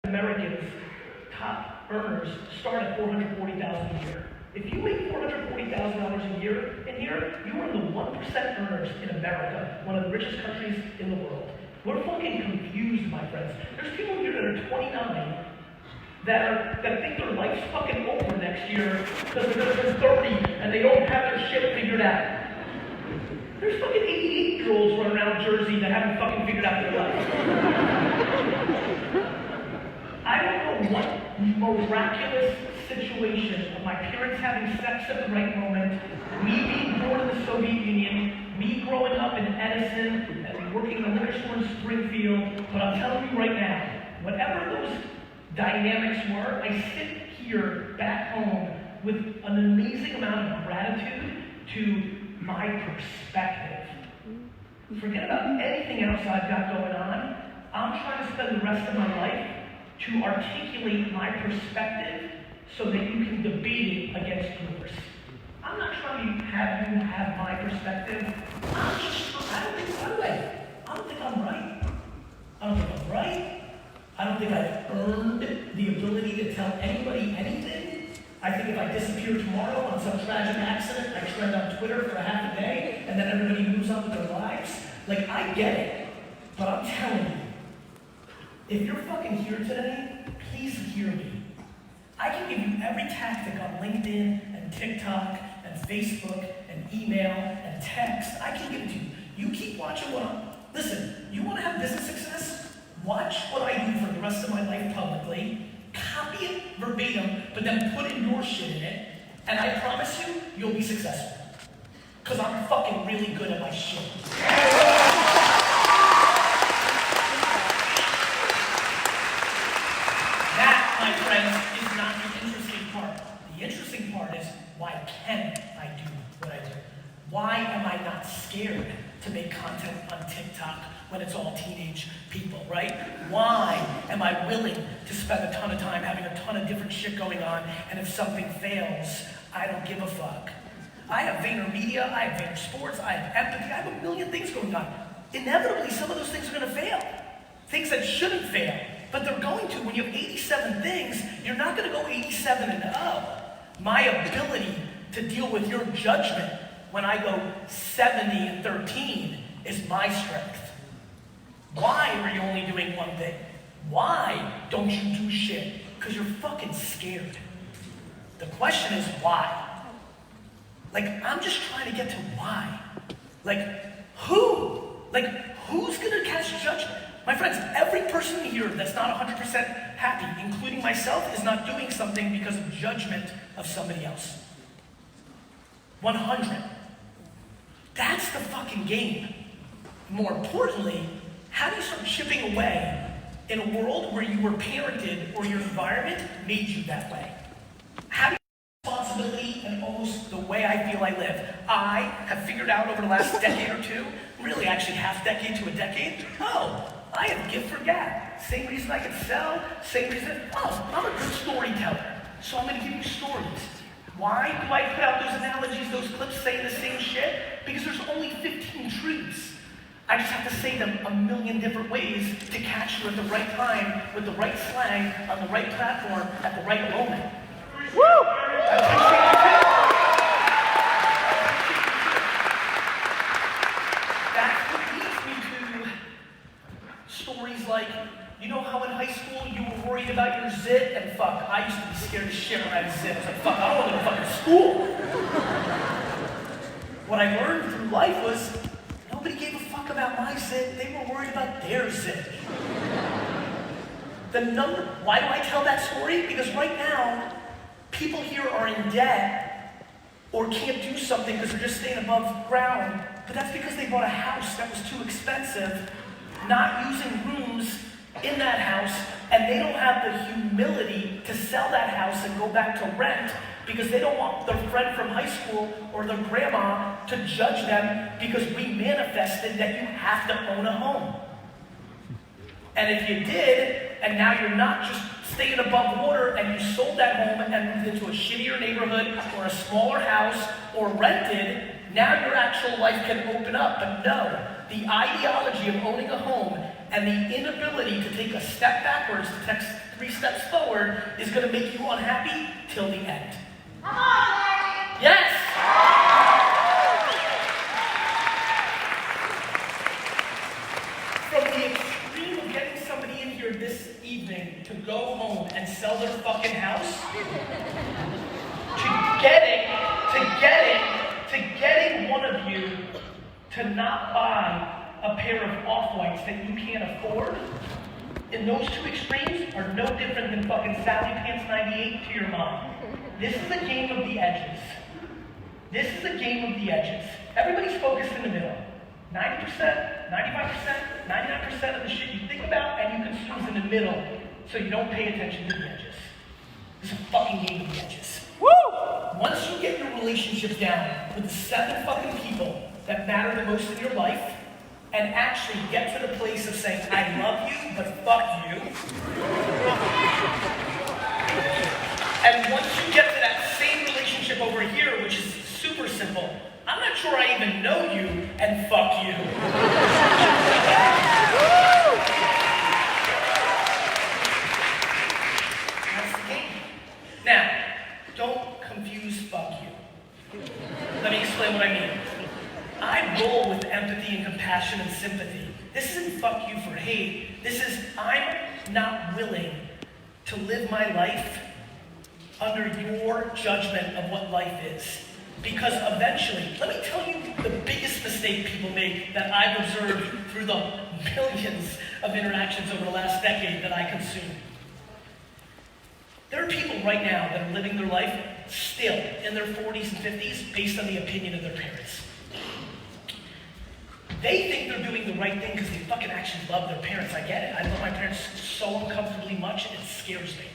Americans, top earners, start at $440,000 a year. If you make $440,000 a year in here, you are the 1% earners in America, one of the richest countries in the world. We're fucking confused, my friends. There's people here that are 29 that think their life's fucking over next year because they're gonna turn 30 and they don't have their shit figured out. There's fucking 88-year-olds running around Jersey that haven't fucking figured out their life. I don't know what miraculous situation of my parents having sex at the right moment, me being born in the Soviet Union, me growing up in Edison and working in a liquor store in Springfield, but I'm telling you right now, whatever those dynamics were, I sit here back home with an amazing amount of gratitude to my perspective. Forget about anything else I've got going on. I'm trying to spend the rest of my life to articulate my perspective so that you can debate it against yours. I'm not trying to have you have my perspective. I don't think I'm right. I don't think I'm right. I don't think I've earned the ability to tell anybody anything. I think if I disappear tomorrow on some tragic accident, I trend on Twitter for a half a day, and then everybody moves on with their lives. Like, I get it, but I'm telling you, if you're fucking here today, please hear me. I can give you every tactic on LinkedIn and TikTok and Facebook and email and text. I can give it to you. You keep watching listen, you want to have business success? Watch what I do for the rest of my life publicly, copy it verbatim, but then put in your shit in it, and I promise you, you'll be successful. Because I'm fucking really good at my shit. That, my friends, is not the interesting part. The interesting part is, why can I do what I do? Why am I not scared to make content on TikTok when it's all teenage people, right? Why am I willing to spend a ton of time having a ton of different shit going on, and if something fails, I don't give a fuck? I have VaynerMedia, I have VaynerSports, I have empathy, I have a million things going on. Inevitably, some of those things are gonna fail. Things that shouldn't fail, but they're going to. When you have 87 things, you're not gonna go 87 and 0. My ability to deal with your judgment when I go 70 and 13 is my strength. Why are you only doing one thing? Why don't you do shit? Because you're fucking scared. The question is why? Like, I'm just trying to get to why. Like, who? Like, who's gonna cast judgment? My friends, every person here that's not 100% happy, including myself, is not doing something because of judgment of somebody else. 100. That's the fucking game. More importantly, how do you start chipping away in a world where you were parented or your environment made you that way? How do you responsibility and almost the way I feel I live? I have figured out over the last decade or two, really actually half decade to a decade, I have gift for gab. Same reason I can sell, same reason, I'm a good storyteller, so I'm gonna give you stories. Why do I put out those analogies, those clips saying the same shit? Because there's only 15 truths. I just have to say them a million different ways to catch you at the right time, with the right slang, on the right platform, at the right moment. Woo! I appreciate you too. That's what leads me to stories like, you know how in high school you were worried about your zit? And fuck, I used to be scared as shit when I had zit. I was like, fuck, I don't want to go to fucking school. What I learned through life was, nobody gave a fuck about my zit. They were worried about their zit. Why do I tell that story? Because right now, people here are in debt or can't do something because they're just staying above ground. But that's because they bought a house that was too expensive, not using rooms in that house, and they don't have the humility to sell that house and go back to rent because they don't want their friend from high school or their grandma to judge them because we manifested that you have to own a home. And if you did, and now you're not just staying above water and you sold that home and moved into a shittier neighborhood or a smaller house or rented, now your actual life can open up. But no, the ideology of owning a home and the inability to take a step backwards to 3 steps forward is going to make you unhappy till the end. Come on, Larry! Yes! From the extreme of getting somebody in here this evening to go home and sell their fucking house, to getting one of you to not buy a pair of Off-Whites that you can't afford, in those 2 extremes are no different than fucking Sally Pants 98 to your mom. This is a game of the edges. This is a game of the edges. Everybody's focused in the middle. 90%, 95%, 99% of the shit you think about and you consume is in the middle, so you don't pay attention to the edges. This is a fucking game of the edges. Woo! Once you get your relationship down with the 7 fucking people that matter the most in your life, and actually get to the place of saying, I love you, but fuck you. And once you get to that same relationship over here, which is super simple, I'm not sure I even know you, and fuck you. That's the game. Now, don't confuse fuck you. Let me explain what I mean. I roll with empathy and compassion and sympathy. This isn't fuck you for hate. This is I'm not willing to live my life under your judgment of what life is. Because eventually, let me tell you the biggest mistake people make that I've observed through the millions of interactions over the last decade that I consume. There are people right now that are living their life still in their 40s and 50s based on the opinion of their parents. They think they're doing the right thing because they fucking actually love their parents. I get it. I love my parents so uncomfortably much, it scares me.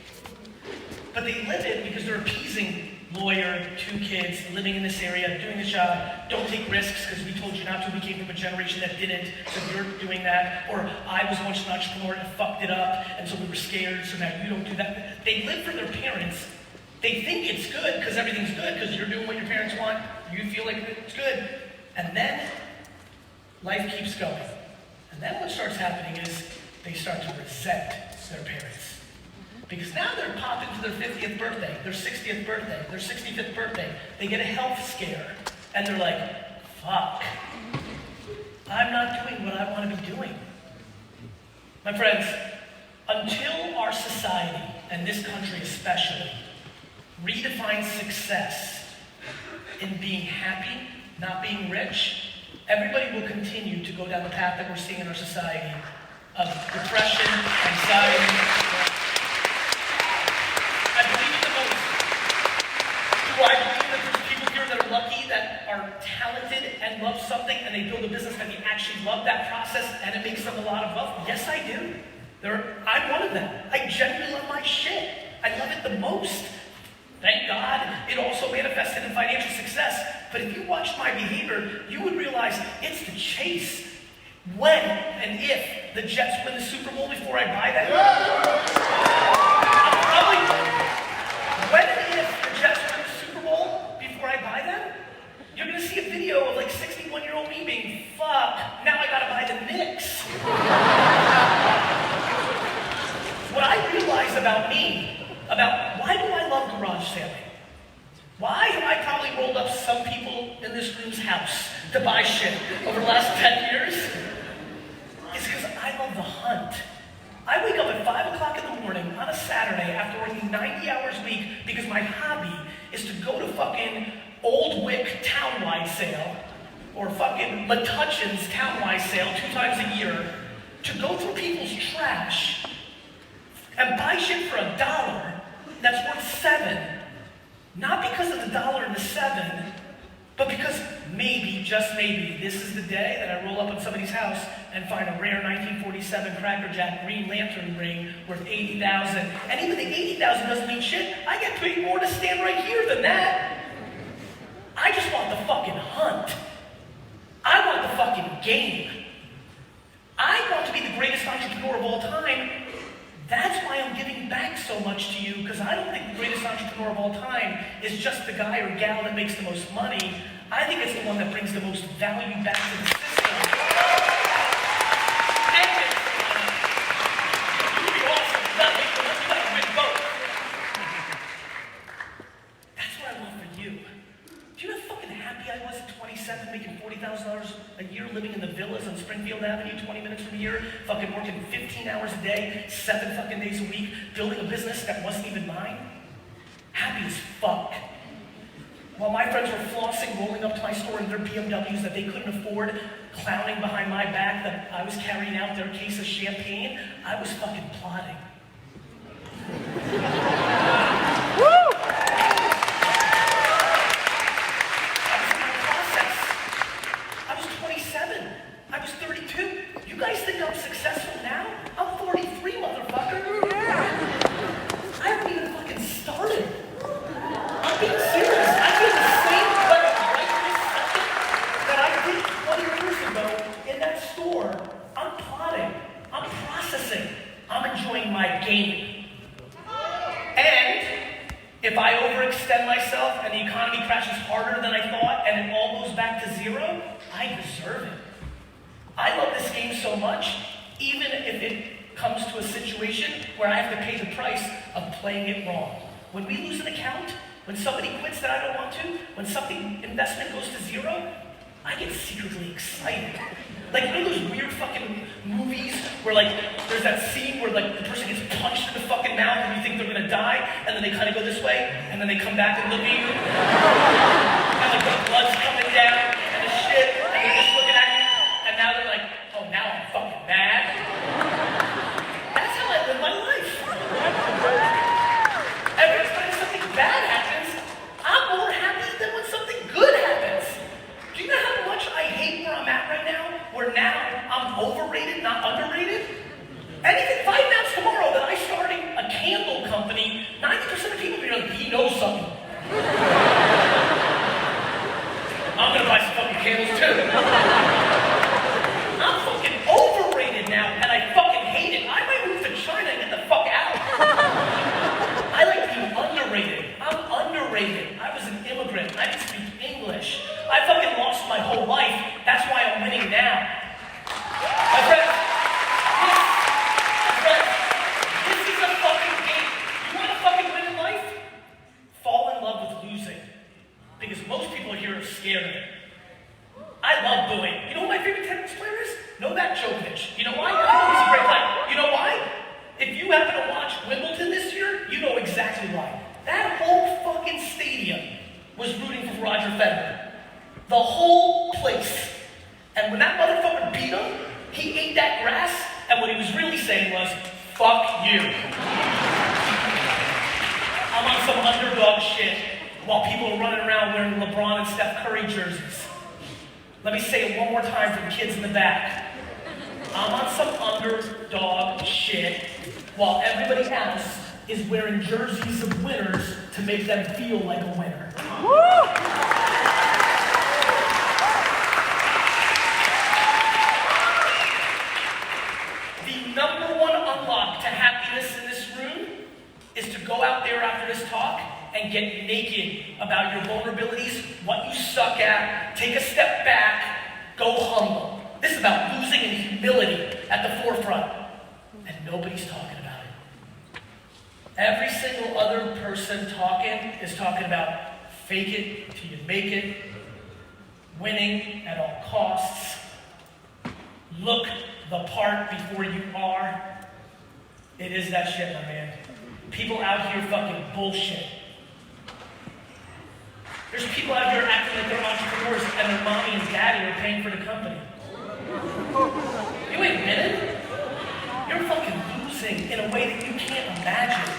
But they live it because they're appeasing lawyer, 2 kids, living in this area, doing this job, don't take risks because we told you not to. We came from a generation that didn't, so you're doing that. Or I was once an entrepreneur and fucked it up, and so we were scared, so now you don't do that. They live for their parents. They think it's good because everything's good because you're doing what your parents want. You feel like it's good. And then life keeps going. And then what starts happening is they start to resent their parents. Because now they're popping to their 50th birthday, their 60th birthday, their 65th birthday. They get a health scare. And they're like, fuck. I'm not doing what I want to be doing. My friends, until our society, and this country especially, redefines success in being happy, not being rich, everybody will continue to go down the path that we're seeing in our society of depression, anxiety. I believe in the most. Do I believe that there's people here that are lucky, that are talented and love something, and they build a business that they actually love that process and it makes them a lot of wealth? Yes, I do. I'm one of them. I genuinely love my shit. I love it the most. Thank God it also manifested in financial success. But if you watched my behavior, you would realize it's the chase. When and if the Jets win the Super Bowl before I buy them, when and if the Jets win the Super Bowl before I buy them, you're going to see a video of like 61-year-old me being, fuck, now I got to buy the Knicks. What I realize about me, about why do I love garage sailing? Why have I probably rolled up some people in this room's house to buy shit over the last 10 years? It's because I love the hunt. I wake up at 5 o'clock in the morning on a Saturday after working 90 hours a week because my hobby is to go to fucking Old Wick townwide sale or fucking Metuchen's townwide sale 2 times a year to go through people's trash and buy shit for $1 that's worth $7. Not because of the $1 and the $7, but because maybe, just maybe, this is the day that I roll up at somebody's house and find a rare 1947 Cracker Jack Green Lantern ring worth $80,000. And even the $80,000 doesn't mean shit. I get paid more to stand right here than that. I just want the fucking hunt. I want the fucking game. I want to be the greatest entrepreneur of all time. That's why I'm giving back so much to you, because I don't think the greatest entrepreneur of all time is just the guy or gal that makes the most money. I think it's the one that brings the most value back to the system. And it's, it would be awesome. Springfield Avenue, 20 minutes from here, fucking working 15 hours a day, 7 fucking days a week, building a business that wasn't even mine. Happy as fuck. While my friends were flossing, rolling up to my store in their BMWs that they couldn't afford, clowning behind my back that I was carrying out their case of champagne, I was fucking plotting. I was 27. I was 32. You guys think I'm successful now? I'm 43, motherfucker. I haven't even fucking started. I'm being serious. I feel the same way right this second that I did 20 years ago in that store. I'm plotting. I'm processing. I'm enjoying my game. And if I overextend myself and the economy crashes harder than I thought and it all goes back to zero, I deserve it. I love this game so much, even if it comes to a situation where I have to pay the price of playing it wrong. When we lose an account, when somebody quits that I don't want to, when something investment goes to zero, I get secretly excited. Like, you know those weird fucking movies where, like, there's that scene where, like, the person gets punched in the fucking mouth and you think they're gonna die, and then they kind of go this way, and then they come back and look at you, and like the blood's coming down, and the shit, and they're just looking at you, and now they're like, oh, now I'm fucking mad. That's how I live my life. Every time something bad happens, I'm more happy than when something good happens. Do you know how much I hate where I'm at right now? Where now I'm overrated, not underrated? Anything, if I announce tomorrow that I'm starting a candle company, 90% of people will be like, he knows something. I'm gonna buy some fucking candles too. I'm fucking overrated now, and I fucking hate it. I might move to China and get the fuck out. I like being underrated. I'm underrated. I was an immigrant. I didn't speak English. I fucking lost my whole life. That's why I'm winning now. My friends, this is a fucking game. You want to fucking win in life? Fall in love with losing. Because most people here are scared of it. I love bullying. You know who my favorite tennis player is? Novak Djokovic. You know why? He's a great player. You know why? If you happen to watch Wimbledon this year, you know exactly why. That whole fucking stadium was rooting for Roger Federer. The whole place. And when that motherfucker beat him, he ate that grass, and what he was really saying was, fuck you. I'm on some underdog shit while people are running around wearing LeBron and Steph Curry jerseys. Let me say it one more time for the kids in the back. I'm on some underdog shit while everybody else is wearing jerseys of winners to make them feel like a winner. The number one unlock to happiness in this room is to go out there after this talk and get naked about your vulnerabilities, what you suck at, take a step back, go humble. This is about losing in humility at the forefront, and nobody's talking about it. Every single other person talking is talking about fake it till you make it, winning at all costs, look the part before you are. It is that shit, my man. People out here fucking bullshit. There's people out here acting like they're entrepreneurs and their mommy and daddy are paying for the company. You ain't winning. You're fucking losing in a way that you can't imagine.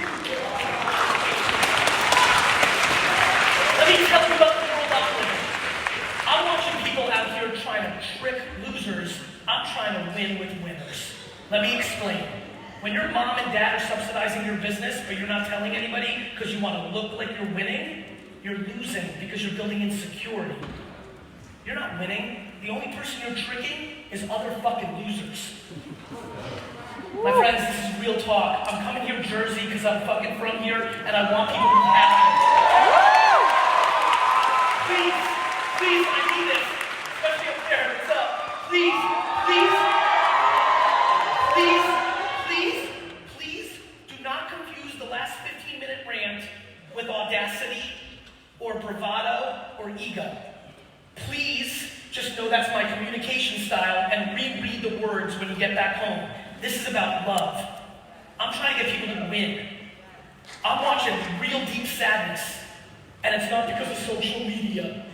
Let me tell you about the world I'm living. I'm watching people out here trying to trick losers. I'm trying to win with winners. Let me explain. When your mom and dad are subsidizing your business, but you're not telling anybody because you want to look like you're winning, you're losing because you're building insecurity. You're not winning. The only person you're tricking is other fucking losers. My friends, this is real talk. I'm coming here Jersey because I'm fucking from here and I want people to be happy. Please, I need this. Especially up there. What's up? Please do not confuse the last 15-minute rant with audacity or bravado or ego. Please Just know that's my communication style, and reread the words when you get back home. This is about love. I'm trying to get people to win. I'm watching real deep sadness, and it's not because of social media.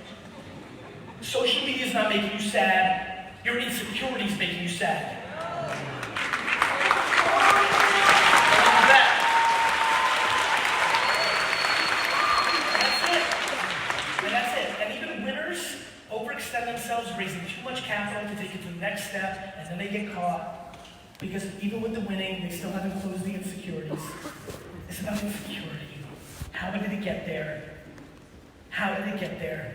Social media is not making you sad. Your insecurity is making you sad. Overextend themselves, raising too much capital to take it to the next step, and then they get caught. Because even with the winning, they still haven't closed the insecurities. It's about insecurity. How did it get there? How did it get there?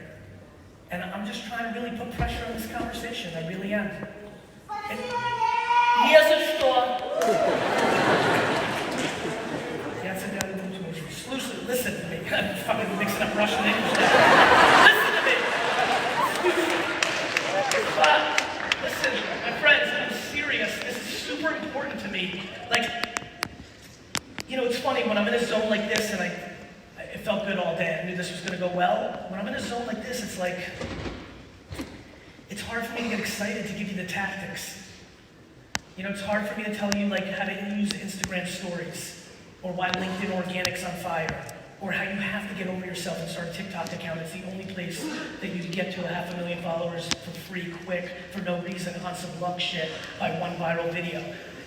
And I'm just trying to really put pressure on this conversation. I really am. Here's a store. That's a guy who's exclusive. Listen to me. I'm fucking mixing up Russian and English. Listen to me. Listen, my friends, I'm serious. This is super important to me. Like, you know, it's funny, when I'm in a zone like this, and it felt good all day, I knew this was gonna go well. When I'm in a zone like this, it's like, it's hard for me to get excited to give you the tactics. You know, it's hard for me to tell you, like, how to use Instagram stories, or why LinkedIn Organic's on fire, or how you have to get over yourself and start a TikTok account. It's the only place that you can get to 500,000 followers for free, quick, for no reason, on some luck shit by one viral video.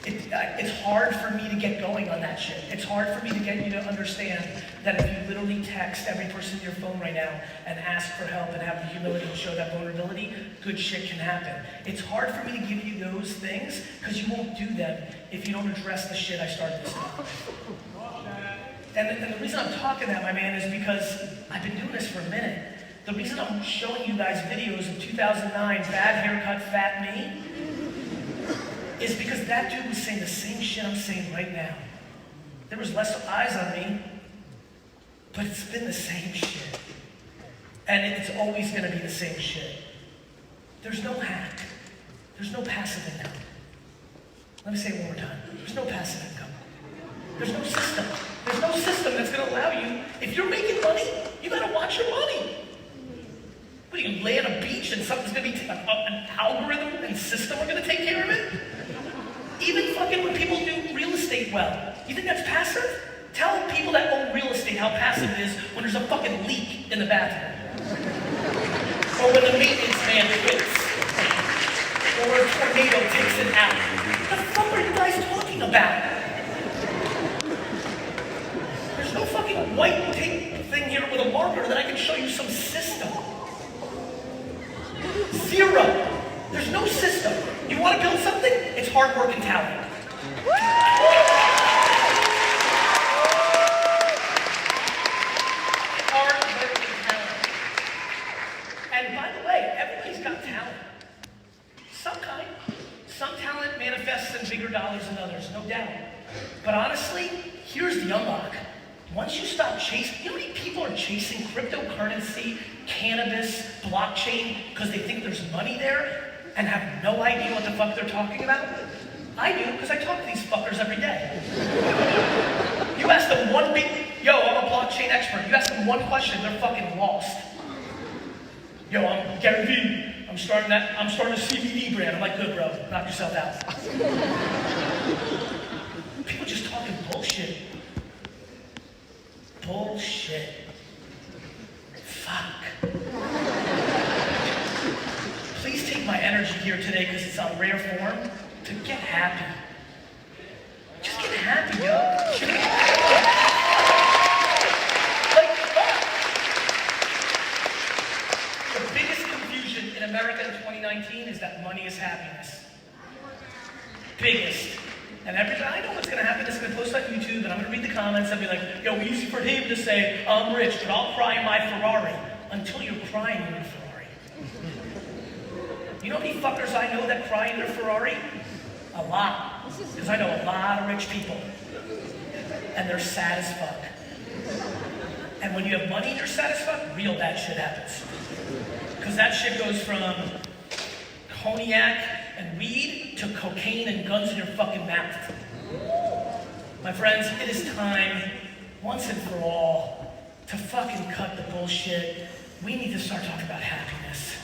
It's hard for me to get going on that shit. It's hard for me to get you to understand that if you literally text every person in your phone right now and ask for help and have the humility to show that vulnerability, good shit can happen. It's hard for me to give you those things because you won't do them if you don't address the shit I started this talk with. And the reason I'm talking that, my man, is because I've been doing this for a minute. The reason I'm showing you guys videos of 2009, bad haircut, fat me, is because that dude was saying the same shit I'm saying right now. There was less eyes on me, but it's been the same shit. And it's always gonna be the same shit. There's no hack. There's no passive income. Let me say it one more time. There's no passive income. There's no system. There's no system that's gonna allow you, if you're making money, you gotta watch your money. What, are you gonna lay on a beach and something's gonna be, an algorithm and system are gonna take care of it? Even fucking when people do real estate well, you think that's passive? Tell people that own real estate how passive it is when there's a fucking leak in the bathroom. Or when the maintenance man quits. Or a tornado takes it out. What the fuck are you guys talking about? There's no fucking white tape thing here with a marker that I can show you some system. Zero. There's no system. You want to build something? It's hard work and talent. Hard work and talent. And by the way, everybody's got talent. Some kind. Some talent manifests in bigger dollars than others, no doubt. But honestly, here's the unlock. Once you stop chasing, you know how many people are chasing cryptocurrency, cannabis, blockchain, because they think there's money there and have no idea what the fuck they're talking about? I do, because I talk to these fuckers every day. You ask them one big, yo, I'm a blockchain expert. You ask them one question, they're fucking lost. Yo, I'm Gary Vee. I'm starting a CBD brand. I'm like, good, bro. Knock yourself out. People just talking bullshit. Bullshit. Fuck. Please take my energy here today, because it's on rare form, to get happy. Just get happy, yo. Like, the biggest confusion in America in 2019 is that money is happiness. Biggest. And I know what's going to happen. It's going to post on YouTube, and I'm going to read the comments and be like, yo, easy for him to say, I'm rich, but I'll cry in my Ferrari. Until you're crying in your Ferrari. You know how many fuckers I know that cry in their Ferrari? A lot. Because I know a lot of rich people. And they're sad as fuck. And when you have money and you're sad as fuck, real bad shit happens. Because that shit goes from cognac and weed to cocaine and guns in your fucking mouth. My friends, it is time, once and for all, to fucking cut the bullshit. We need to start talking about happiness.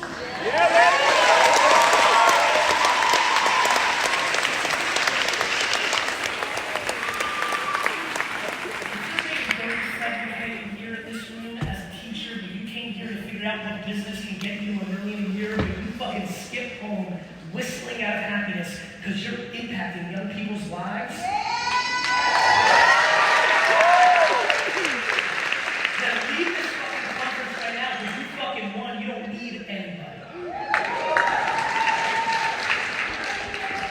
Here in this room as a teacher, but you came here to figure out what business can get you $1 million a year, but you fucking skip home whistling out of happiness because you're impacting young people's lives.